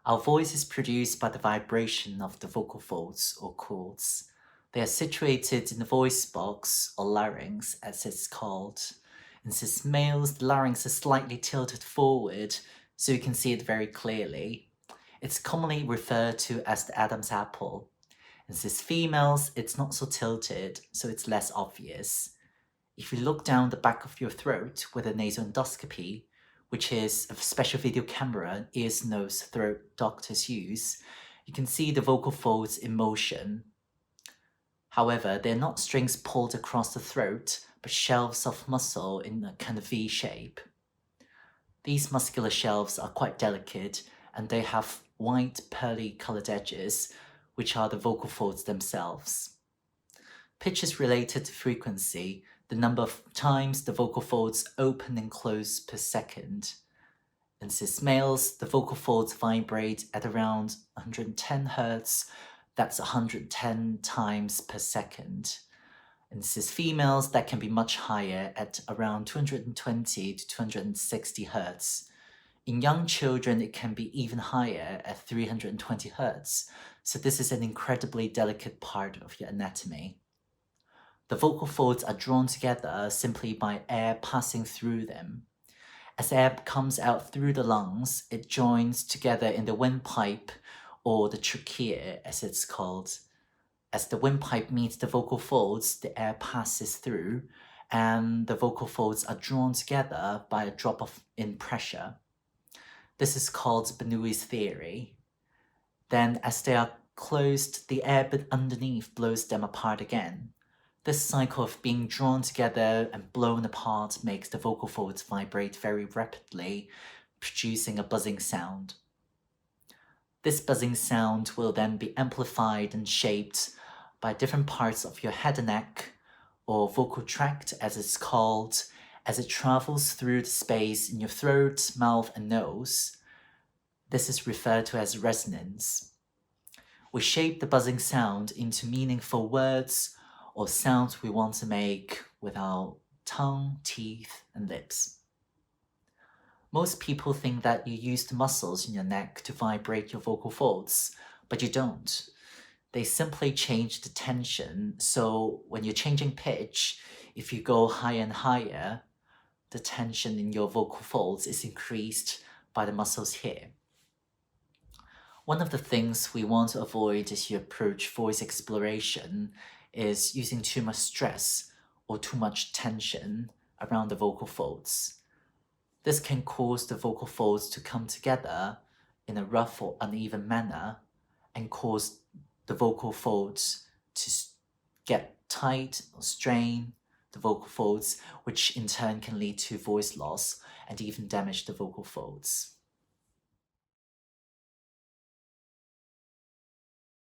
Our voice is produced by the vibration of the vocal folds or cords. They are situated in the voice box or larynx, as it's called. In cis males, the larynx is slightly tilted forward, so you can see it very clearly. It's commonly referred to as the Adam's apple. In cis females, it's not so tilted, so it's less obvious. If you look down the back of your throat with a nasal endoscopy, which is a special video camera ears, nose, throat doctors use, you can see the vocal folds in motion. However, they're not strings pulled across the throat, but shelves of muscle in a kind of V shape. These muscular shelves are quite delicate, and they have white pearly colored edges, which are the vocal folds themselves. Pitch is related to frequency, the number of times the vocal folds open and close per second. In cis males, the vocal folds vibrate at around 110 Hz, that's 110 times per second. In cis females, that can be much higher at around 220 to 260 Hz. In young children, it can be even higher at 320 Hz, so this is an incredibly delicate part of your anatomy. The vocal folds are drawn together simply by air passing through them. As air comes out through the lungs, it joins together in the windpipe, or the trachea as it's called. As the windpipe meets the vocal folds, the air passes through, and the vocal folds are drawn together by a drop in pressure. This is called Bernoulli's theory. Then, as they are closed, the air underneath blows them apart again. This cycle of being drawn together and blown apart makes the vocal folds vibrate very rapidly, producing a buzzing sound. This buzzing sound will then be amplified and shaped by different parts of your head and neck, or vocal tract as it's called, as it travels through the space in your throat, mouth, and nose. This is referred to as resonance. We shape the buzzing sound into meaningful words or sounds we want to make with our tongue, teeth, and lips. Most people think that you use the muscles in your neck to vibrate your vocal folds, but you don't. They simply change the tension, so when you're changing pitch, if you go higher and higher, the tension in your vocal folds is increased by the muscles here. One of the things we want to avoid as you approach voice exploration is using too much stress or too much tension around the vocal folds. This can cause the vocal folds to come together in a rough or uneven manner and cause the vocal folds to get tight or strain the vocal folds, which in turn can lead to voice loss and even damage the vocal folds.